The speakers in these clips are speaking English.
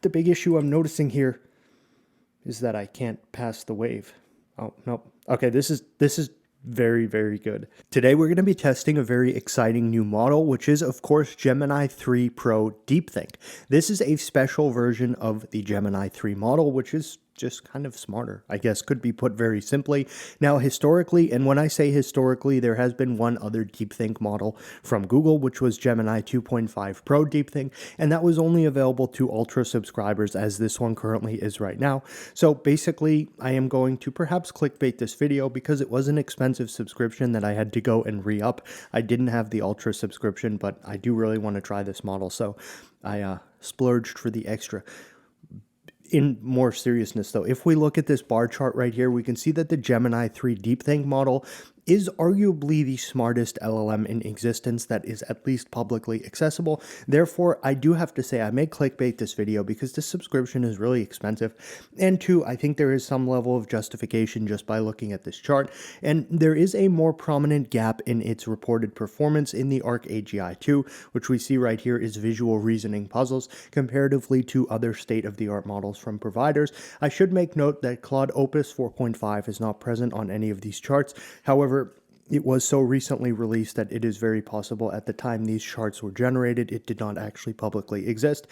the big issue I'm noticing here is that I can't pass the wave. Oh, no. Okay, this is very, very good. Today we're going to be testing a very exciting new model, which is of course Gemini 3 Pro Deepthink. This is a special version of the Gemini 3 model, which is just kind of smarter, I guess, could be put very simply. Now, historically, and when I say historically, there has been one other Deepthink model from Google, which was Gemini 2.5 Pro Deepthink, and that was only available to Ultra subscribers, as this one currently is right now. So basically, I am going to perhaps clickbait this video because it was an expensive subscription that I had to go and re-up. I didn't have the Ultra subscription, but I do really want to try this model, so I splurged for the extra. In more seriousness though, if we look at this bar chart right here, we can see that the Gemini 3 Deepthink model is arguably the smartest LLM in existence that is at least publicly accessible. Therefore, I do have to say I may clickbait this video because this subscription is really expensive. And two, I think there is some level of justification just by looking at this chart. And there is a more prominent gap in its reported performance in the Arc AGI 2, which we see right here is visual reasoning puzzles comparatively to other state-of-the-art models from providers. I should make note that Claude Opus 4.5 is not present on any of these charts. However, it was so recently released that it is very possible at the time these charts were generated, it did not actually publicly exist.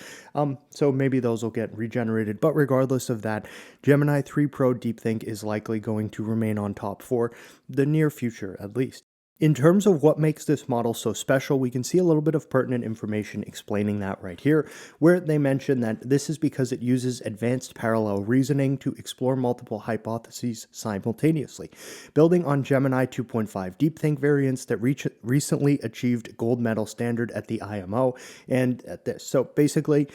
So maybe those will get regenerated. But regardless of that, Gemini 3 Pro Deepthink is likely going to remain on top for the near future, at least. In terms of what makes this model so special, we can see a little bit of pertinent information explaining that right here, where they mention that this is because it uses advanced parallel reasoning to explore multiple hypotheses simultaneously, building on Gemini 2.5 Deepthink variants that recently achieved gold medal standard at the IMO and at this. So basically,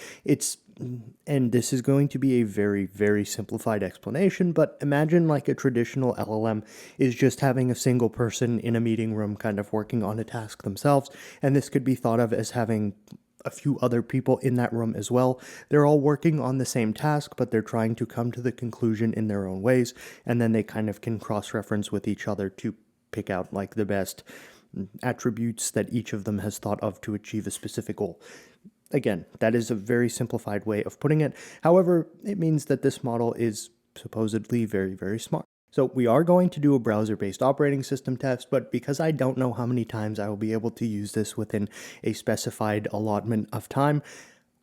and this is going to be a very, very simplified explanation, but imagine like a traditional LLM is just having a single person in a meeting room kind of working on a task themselves, and this could be thought of as having a few other people in that room as well. They're all working on the same task, but they're trying to come to the conclusion in their own ways, and then they kind of can cross-reference with each other to pick out like the best attributes that each of them has thought of to achieve a specific goal. Again, that is a very simplified way of putting it. However, it means that this model is supposedly very, very smart. So we are going to do a browser-based operating system test, but because I don't know how many times I will be able to use this within a specified allotment of time,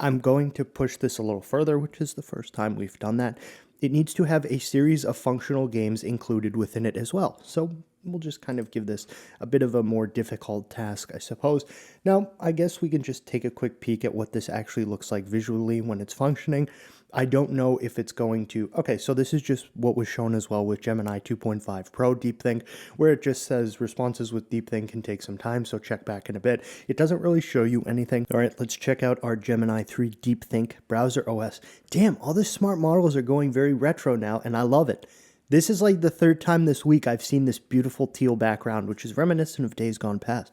I'm going to push this a little further, which is the first time we've done that. It needs to have a series of functional games included within it as well. So we'll just kind of give this a bit of a more difficult task, I suppose. Now, I guess we can just take a quick peek at what this actually looks like visually when it's functioning. I don't know if it's going to... Okay, so this is just what was shown as well with Gemini 2.5 Pro Deepthink, where it just says responses with Deepthink can take some time, so check back in a bit. It doesn't really show you anything. All right, let's check out our Gemini 3 Deepthink browser OS. Damn, all the smart models are going very retro now, and I love it. This is like the third time this week I've seen this beautiful teal background, which is reminiscent of days gone past.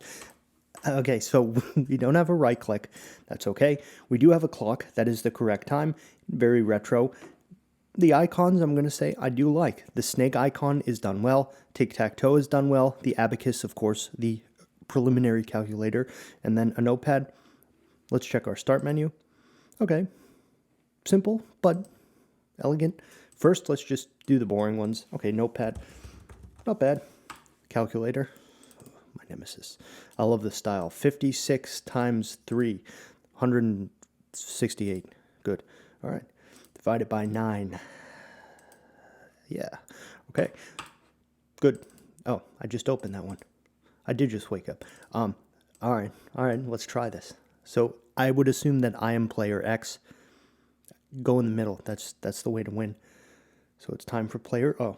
Okay, so we don't have a right click. That's okay. We do have a clock. That is the correct time. Very retro. The icons, I'm going to say, I do like. The snake icon is done well. Tic-tac-toe is done well. The abacus, of course, the preliminary calculator. And then a notepad. Let's check our start menu. Okay. Simple, but elegant. First, let's just do the boring ones. Okay, notepad. Not bad. Calculator. My nemesis. I love this style. 56 times 3. 168. Good. All right. Divided by 9. Yeah. Okay. Good. Oh, I just opened that one. I did just wake up. All right. Let's try this. So I would assume that I am player X. Go in the middle. That's the way to win. So it's time for player O.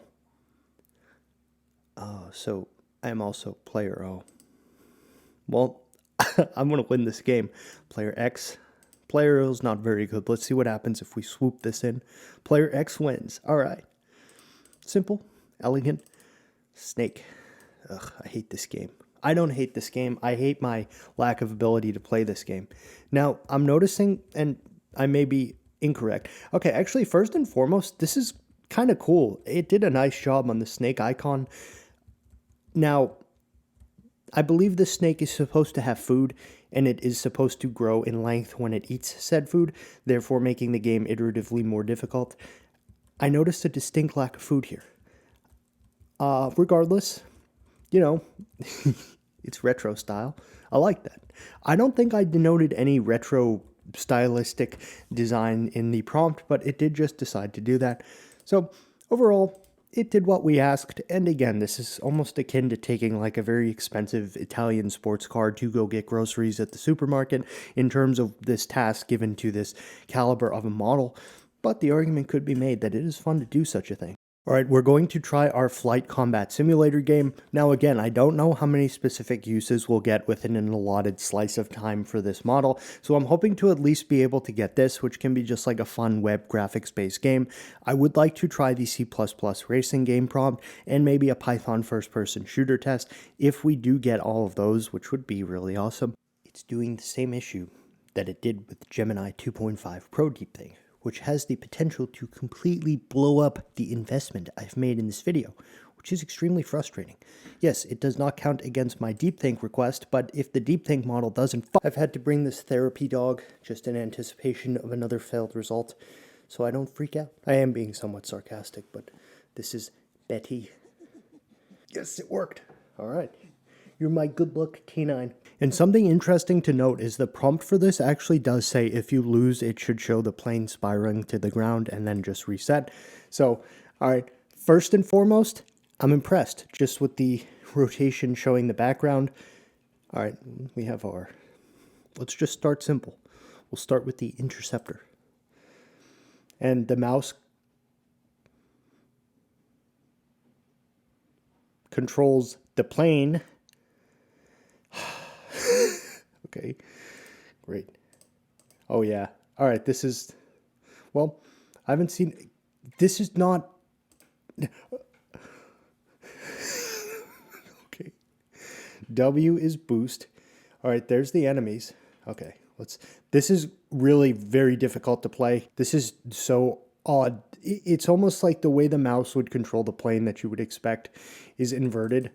So I am also player O. Well, I'm going to win this game. Player X. Player O is not very good. Let's see what happens if we swoop this in. Player X wins. All right. Simple. Elegant. Snake. Ugh, I hate this game. I don't hate this game. I hate my lack of ability to play this game. Now, I'm noticing, and I may be incorrect. Okay, actually, first and foremost, this is kind of cool. It did a nice job on the snake icon. Now, I believe the snake is supposed to have food, and it is supposed to grow in length when it eats said food, therefore making the game iteratively more difficult. I noticed a distinct lack of food here. Regardless, you know, it's retro style. I like that. I don't think I denoted any retro stylistic design in the prompt, but it did just decide to do that. So overall, it did what we asked. And again, this is almost akin to taking like a very expensive Italian sports car to go get groceries at the supermarket in terms of this task given to this caliber of a model. But the argument could be made that it is fun to do such a thing. All right, we're going to try our flight combat simulator game. Now again, I don't know how many specific uses we'll get within an allotted slice of time for this model, so I'm hoping to at least be able to get this, which can be just like a fun web graphics-based game. I would like to try the C++ racing game prompt and maybe a Python first-person shooter test if we do get all of those, which would be really awesome. It's doing the same issue that it did with Gemini 2.5 Pro Deepthink, which has the potential to completely blow up the investment I've made in this video, which is extremely frustrating. Yes, it does not count against my Deepthink request, but if the Deepthink model doesn't I've had to bring this therapy dog just in anticipation of another failed result, so I don't freak out. I am being somewhat sarcastic, but this is Betty. Yes, it worked. All right. You're my good luck T9. And something interesting to note is the prompt for this actually does say if you lose, it should show the plane spiraling to the ground and then just reset. So, all right, first and foremost, I'm impressed just with the rotation showing the background. All right, we have our, let's just start simple. We'll start with the interceptor. And the mouse controls the plane. Okay, great. Oh yeah. All right, this is, well, I haven't seen, this is not, okay. W is boost. All right, there's the enemies. Okay, this is really very difficult to play. This is so odd. It's almost like the way the mouse would control the plane that you would expect is inverted.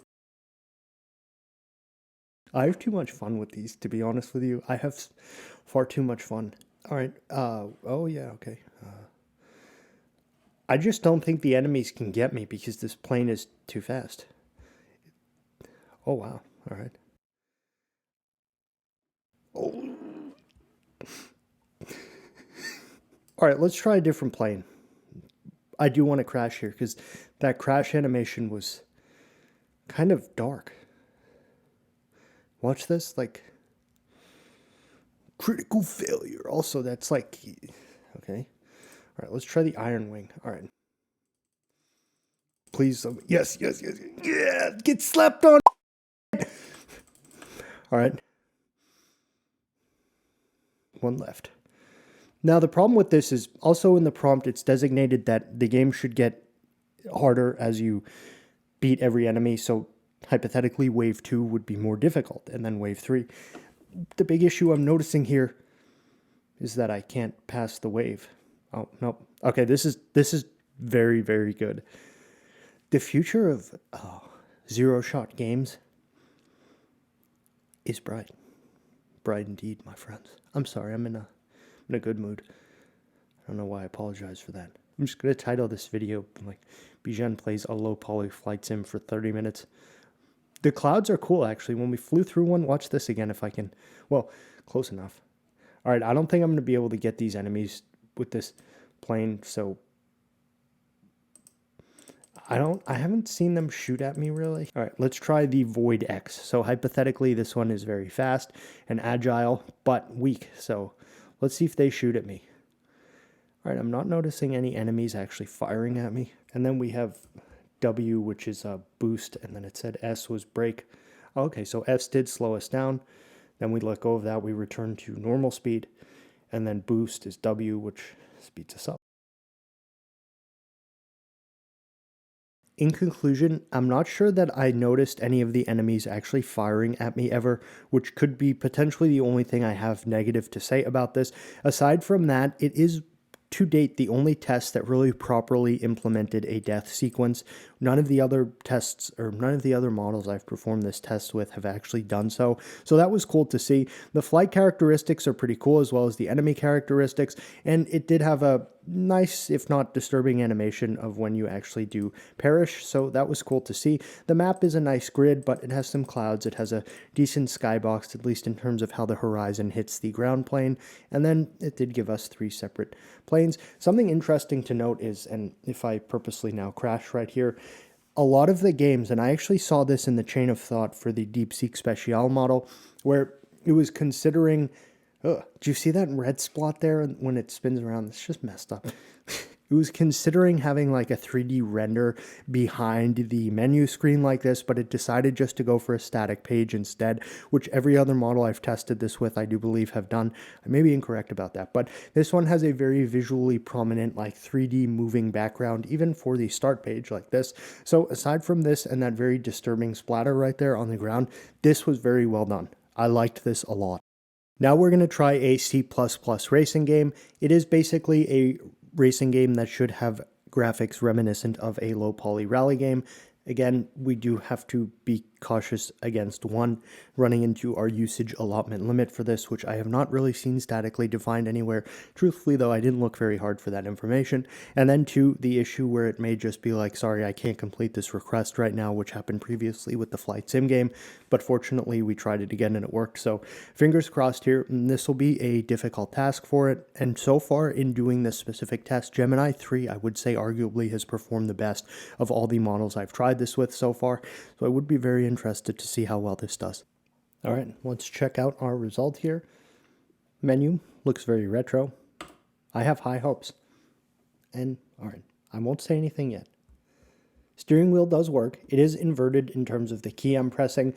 I have too much fun with these, to be honest with you. I have far too much fun. All right. Oh, yeah, okay. I just don't think the enemies can get me because this plane is too fast. Oh, wow. All right. Oh. All right, let's try a different plane. I do want to crash here because that crash animation was kind of dark. Watch this, like, critical failure. Also, that's like, okay. All right, let's try the Iron Wing. All right. Please, yes, yes, yes. Yeah, get slapped on. All right. One left. Now, the problem with this is also in the prompt, it's designated that the game should get harder as you beat every enemy. So hypothetically, wave 2 would be more difficult, and then wave 3. The big issue I'm noticing here is that I can't pass the wave. Oh, no. Okay, this is very, very good. The future of zero-shot games is bright. Bright indeed, my friends. I'm sorry, I'm in a good mood. I don't know why I apologize for that. I'm just going to title this video, like, Bijan plays a low-poly flight sim for 30 minutes. The clouds are cool, actually. When we flew through one, watch this again if I can. Well, close enough. All right, I don't think I'm going to be able to get these enemies with this plane, so I haven't seen them shoot at me, really. All right, let's try the Void X. So hypothetically, this one is very fast and agile, but weak. So let's see if they shoot at me. All right, I'm not noticing any enemies actually firing at me. And then we have W, which is a boost, and then it said S was brake. Okay, so S did slow us down. Then we let go of that, we return to normal speed. And then boost is W, which speeds us up. In conclusion, I'm not sure that I noticed any of the enemies actually firing at me ever, which could be potentially the only thing I have negative to say about this. Aside from that, it is to date the only test that really properly implemented a death sequence. None of the other tests or none of the other models I've performed this test with have actually done so. So that was cool to see. The flight characteristics are pretty cool, as well as the enemy characteristics, and it did have a nice, if not disturbing, animation of when you actually do perish, so that was cool to see. The map is a nice grid, but it has some clouds. It has a decent skybox, at least in terms of how the horizon hits the ground plane, and then it did give us 3 separate planes. Something interesting to note is, and if I purposely now crash right here, a lot of the games, and I actually saw this in the chain of thought for the DeepSeek Special model, where it was considering, do you see that red spot there when it spins around? It's just messed up. It was considering having like a 3D render behind the menu screen like this, but it decided just to go for a static page instead, which every other model I've tested this with, I do believe, have done. I may be incorrect about that, but this one has a very visually prominent, like 3D moving background, even for the start page like this. So aside from this and that very disturbing splatter right there on the ground, this was very well done. I liked this a lot. Now we're going to try a C++ racing game. It is basically a racing game that should have graphics reminiscent of a low poly rally game. Again, we do have to be cautious against one, running into our usage allotment limit for this, which I have not really seen statically defined anywhere. Truthfully, though, I didn't look very hard for that information. And then two, the issue where it may just be like, sorry, I can't complete this request right now, which happened previously with the flight sim game. But fortunately, we tried it again and it worked. So fingers crossed here. This will be a difficult task for it. And so far in doing this specific test, Gemini 3, I would say arguably has performed the best of all the models I've tried this with so far. So I would be very interested to see how well this does. All right, let's check out our result here. Menu looks very retro. I have high hopes. And all right, I won't say anything yet. Steering wheel does work. It is inverted in terms of the key I'm pressing.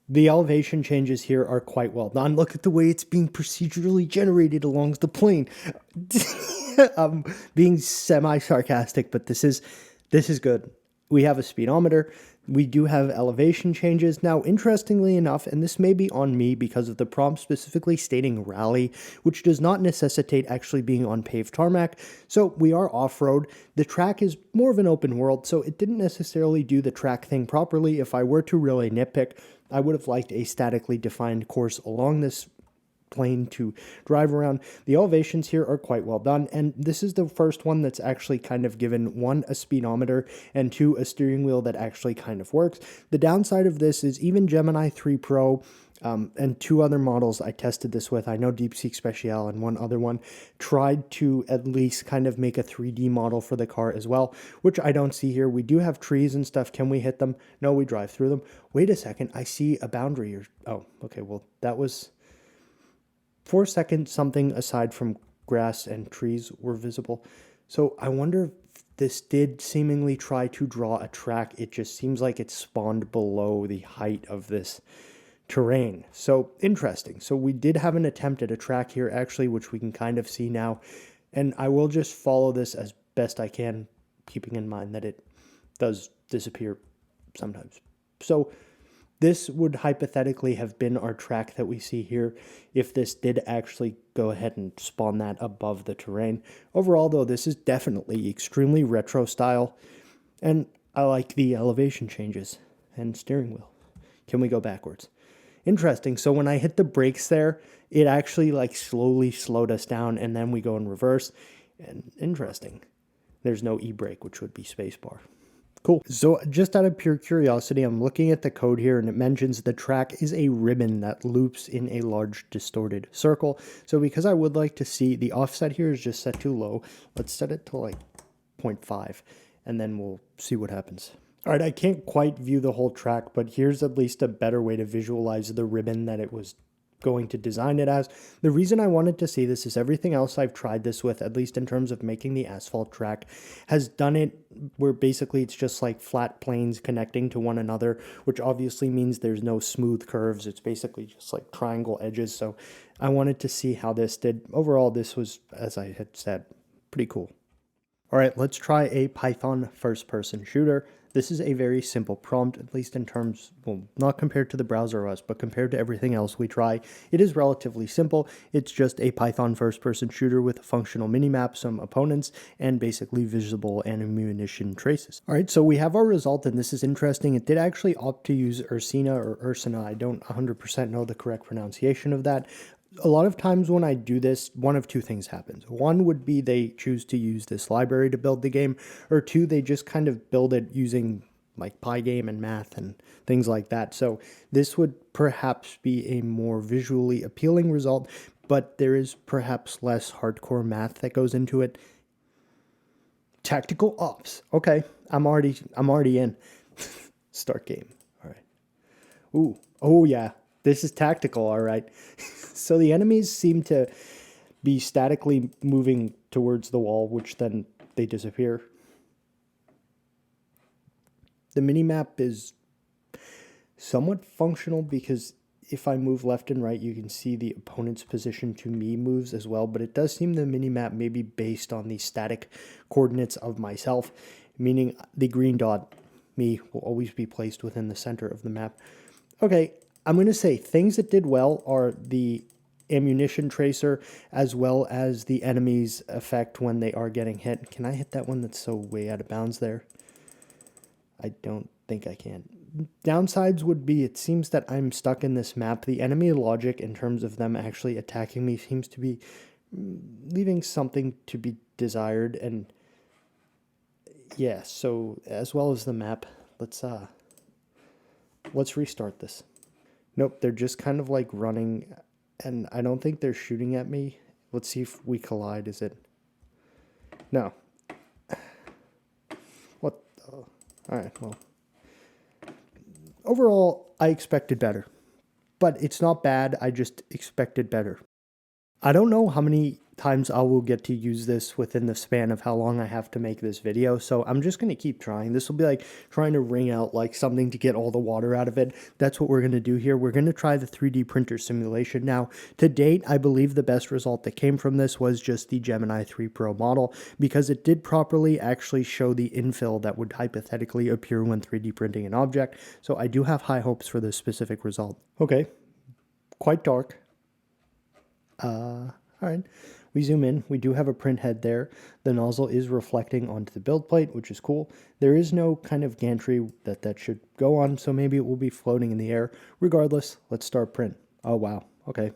The elevation changes here are quite well done. Look at the way it's being procedurally generated along the plane. I'm being semi-sarcastic, but this is good. We have a speedometer. We do have elevation changes. Now, interestingly enough, and this may be on me because of the prompt specifically stating rally, which does not necessitate actually being on paved tarmac. So we are off-road. The track is more of an open world, so it didn't necessarily do the track thing properly. If I were to really nitpick, I would have liked a statically defined course along this plane to drive around. The elevations here are quite well done, and this is the first one that's actually kind of given, one, a speedometer, and two, a steering wheel that actually kind of works. The downside of this is even Gemini 3 Pro and 2 other models I tested this with, I know DeepSeek Special and one other one, tried to at least kind of make a 3D model for the car as well, which I don't see here. We do have trees and stuff. Can we hit them? No, we drive through them. Wait a second, I see a boundary. Oh, okay, well, that was... For a second, something aside from grass and trees were visible. So I wonder if this did seemingly try to draw a track. It just seems like it spawned below the height of this terrain. So interesting. So we did have an attempt at a track here, actually, which we can kind of see now. And I will just follow this as best I can, keeping in mind that it does disappear sometimes. So this would hypothetically have been our track that we see here if this did actually go ahead and spawn that above the terrain. Overall, though, this is definitely extremely retro style, and I like the elevation changes and steering wheel. Can we go backwards? Interesting. So when I hit the brakes there, it actually like slowly slowed us down, and then we go in reverse. And interesting. There's no e-brake, which would be spacebar. Cool. So just out of pure curiosity, I'm looking at the code here, and it mentions the track is a ribbon that loops in a large distorted circle. So because I would like to see, the offset here is just set too low. Let's set it to like 0.5, and then we'll see what happens. All right, I can't quite view the whole track, but here's at least a better way to visualize the ribbon that it was going to design it as. The reason I wanted to see this is everything else I've tried this with, at least in terms of making the asphalt track, has done it where basically it's just like flat planes connecting to one another, which obviously means there's no smooth curves. It's basically just like triangle edges. So I wanted to see how this did. Overall, this was, as I had said, pretty cool. All right, let's try a Python first-person shooter. This is a very simple prompt, at least in terms, well, not compared to the browser OS, but compared to everything else we try. It is relatively simple. It's just a Python first-person shooter with a functional minimap, some opponents, and basically visible ammunition traces. All right, so we have our result, and this is interesting. It did actually opt to use Ursina or Ursina. I don't 100% know the correct pronunciation of that. A lot of times when I do this, one of two things happens. One would be they choose to use this library to build the game, or two, they just kind of build it using like Pygame and math and things like that. So this would perhaps be a more visually appealing result, but there is perhaps less hardcore math that goes into it. Tactical ops. Okay, I'm already in. Start game. All right. Ooh. Oh yeah. This is tactical, all right. So the enemies seem to be statically moving towards the wall, which then they disappear. The minimap is somewhat functional because if I move left and right, you can see the opponent's position to me moves as well, but it does seem the minimap may be based on the static coordinates of myself, meaning the green dot, me, will always be placed within the center of the map. Okay, I'm going to say things that did well are the ammunition tracer as well as the enemy's effect when they are getting hit. Can I hit that one that's so way out of bounds there? I don't think I can. Downsides would be it seems that I'm stuck in this map. The enemy logic in terms of them actually attacking me seems to be leaving something to be desired. And yeah, so as well as the map, let's restart this. Nope, they're just kind of like running, and I don't think they're shooting at me. Let's see if we collide. Is it? No. What? All right, well. Overall, I expected better. But it's not bad, I just expected better. I don't know how many times I will get to use this within the span of how long I have to make this video, so I'm just going to keep trying. This will be like trying to wring out like something to get all the water out of it. That's what we're going to do here. We're going to try the 3D printer simulation. Now, to date, I believe the best result that came from this was just the Gemini 3 Pro model, because it did properly actually show the infill that would hypothetically appear when 3D printing an object, so I do have high hopes for this specific result. Okay, quite dark. All right. We zoom in, we do have a print head there. The nozzle is reflecting onto the build plate, which is cool. There is no kind of gantry that should go on, so maybe it will be floating in the air. Regardless, let's start print. Oh, wow. Okay.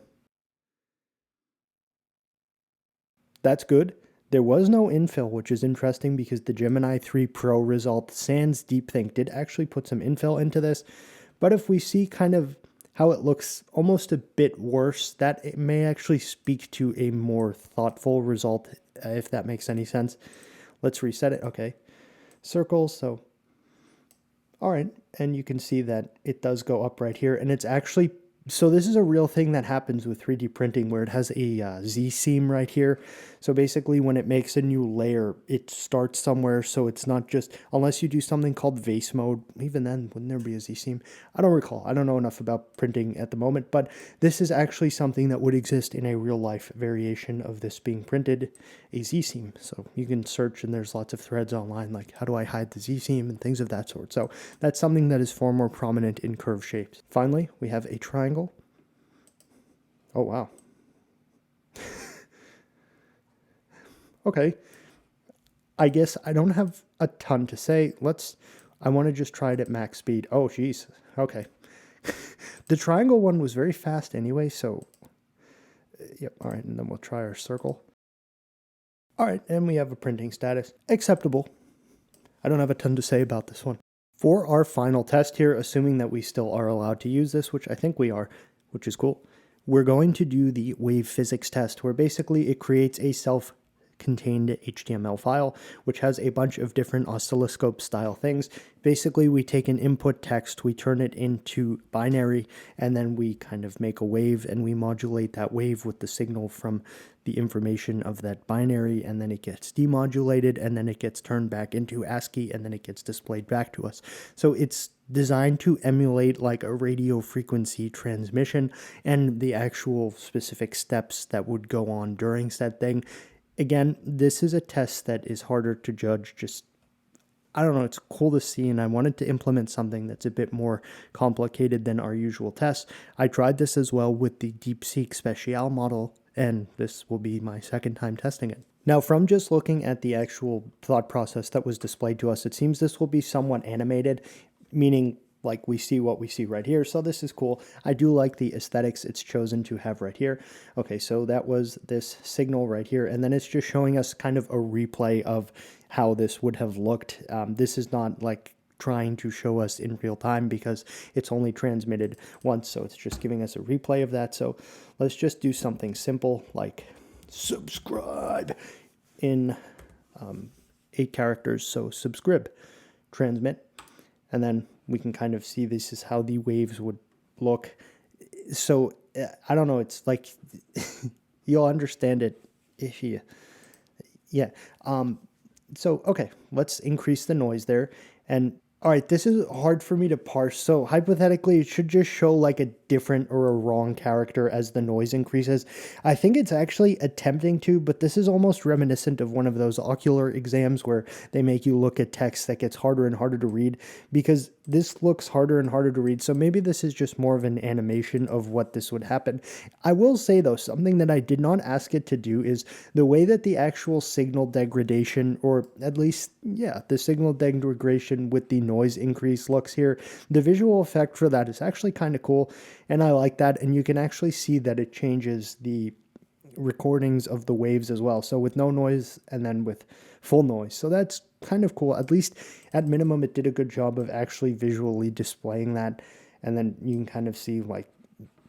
That's good. There was no infill, which is interesting because the Gemini 3 Pro result, sans Deep Think, did actually put some infill into this. But if we see kind of how it looks almost a bit worse, that it may actually speak to a more thoughtful result, if that makes any sense. Let's reset it. Okay. Circles. So, all right. And you can see that it does go up right here. And it's actually, so this is a real thing that happens with 3D printing where it has a Z-seam right here. So basically when it makes a new layer, it starts somewhere. So it's not just, unless you do something called vase mode, even then, wouldn't there be a Z-seam? I don't recall. I don't know enough about printing at the moment, but this is actually something that would exist in a real life variation of this being printed, a Z-seam. So you can search and there's lots of threads online, like how do I hide the Z-seam and things of that sort. So that's something that is far more prominent in curved shapes. Finally, we have a triangle. Oh, wow. Okay. I guess I don't have a ton to say. I want to just try it at max speed. Oh, jeez. Okay. The triangle one was very fast anyway, so yep. All right, and then we'll try our circle. All right, and we have a printing status. Acceptable. I don't have a ton to say about this one. For our final test here, assuming that we still are allowed to use this, which I think we are, which is cool, we're going to do the wave physics test, where basically it creates a self-contained HTML file, which has a bunch of different oscilloscope style things. Basically, we take an input text, we turn it into binary, and then we kind of make a wave, and we modulate that wave with the signal from the information of that binary, and then it gets demodulated, and then it gets turned back into ASCII, and then it gets displayed back to us. So it's designed to emulate like a radio frequency transmission and the actual specific steps that would go on during said thing. Again, this is a test that is harder to judge just I don't know, it's cool to see, and I wanted to implement something that's a bit more complicated than our usual tests. I tried this as well with the DeepSeek Special model, and this will be my second time testing it. Now, from just looking at the actual thought process that was displayed to us, it seems this will be somewhat animated, meaning like we see what we see right here. So this is cool. I do like the aesthetics it's chosen to have right here. Okay, so that was this signal right here, and then it's just showing us kind of a replay of how this would have looked. This is not like trying to show us in real time because it's only transmitted once, so it's just giving us a replay of that. So let's just do something simple like subscribe in 8 characters. So subscribe, transmit, and then we can kind of see this is how the waves would look. So I don't know, it's like you'll understand it if you, yeah. So, okay, let's increase the noise there. And all right, this is hard for me to parse. So hypothetically, it should just show like a different or a wrong character as the noise increases. I think it's actually attempting to, but this is almost reminiscent of one of those ocular exams where they make you look at text that gets harder and harder to read, because this looks harder and harder to read. So maybe this is just more of an animation of what this would happen. I will say though, something that I did not ask it to do is the way that the actual signal degradation, or at least, yeah, the signal degradation with the noise increase looks here. The visual effect for that is actually kind of cool, and I like that. And you can actually see that it changes the recordings of the waves as well. So with no noise and then with full noise. So that's kind of cool. At least at minimum, it did a good job of actually visually displaying that. And then you can kind of see like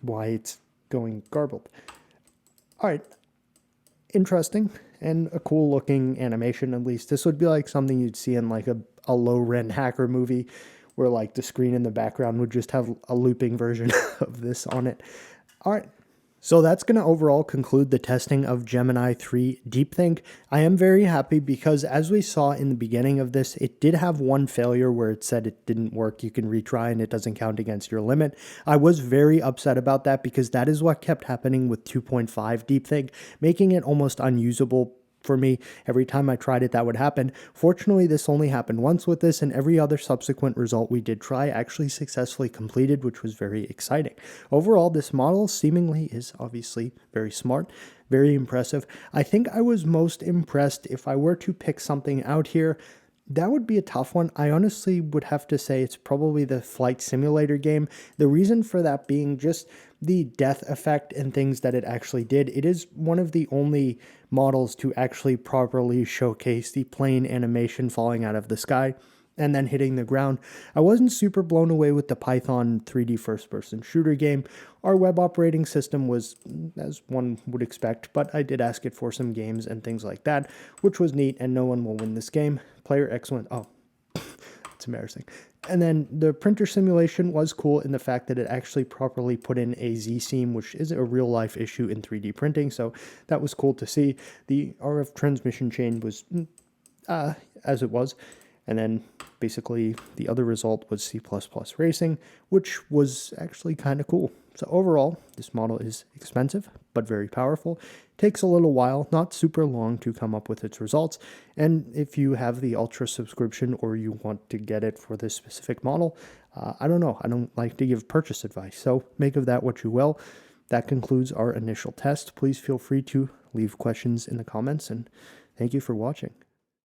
why it's going garbled. All right. Interesting and a cool looking animation. At least this would be like something you'd see in like a low-rent hacker movie where like the screen in the background would just have a looping version of this on it. All right. So that's going to overall conclude the testing of Gemini 3 DeepThink. I am very happy because as we saw in the beginning of this, it did have one failure where it said it didn't work. You can retry and it doesn't count against your limit. I was very upset about that because that is what kept happening with 2.5 DeepThink, making it almost unusable for me. Every time I tried it, that would happen. Fortunately, this only happened once with this, and every other subsequent result we did try actually successfully completed, which was very exciting. Overall, this model seemingly is obviously very smart, very impressive. I think I was most impressed, if I were to pick something out here, that would be a tough one. I honestly would have to say it's probably the flight simulator game. The reason for that being just the death effect and things that it actually did. It is one of the only models to actually properly showcase the plane animation falling out of the sky and then hitting the ground. I wasn't super blown away with the Python 3D first-person shooter game. Our web operating system was, as one would expect, but I did ask it for some games and things like that, which was neat, and no one will win this game. Player excellent. Oh, it's embarrassing. And then the printer simulation was cool in the fact that it actually properly put in a Z-seam, which is a real-life issue in 3D printing, so that was cool to see. The RF transmission chain was as it was. And then basically the other result was C++ racing, which was actually kind of cool. So overall, this model is expensive, but very powerful. Takes a little while, not super long to come up with its results. And if you have the Ultra subscription or you want to get it for this specific model, I don't know. I don't like to give purchase advice. So make of that what you will. That concludes our initial test. Please feel free to leave questions in the comments, and thank you for watching.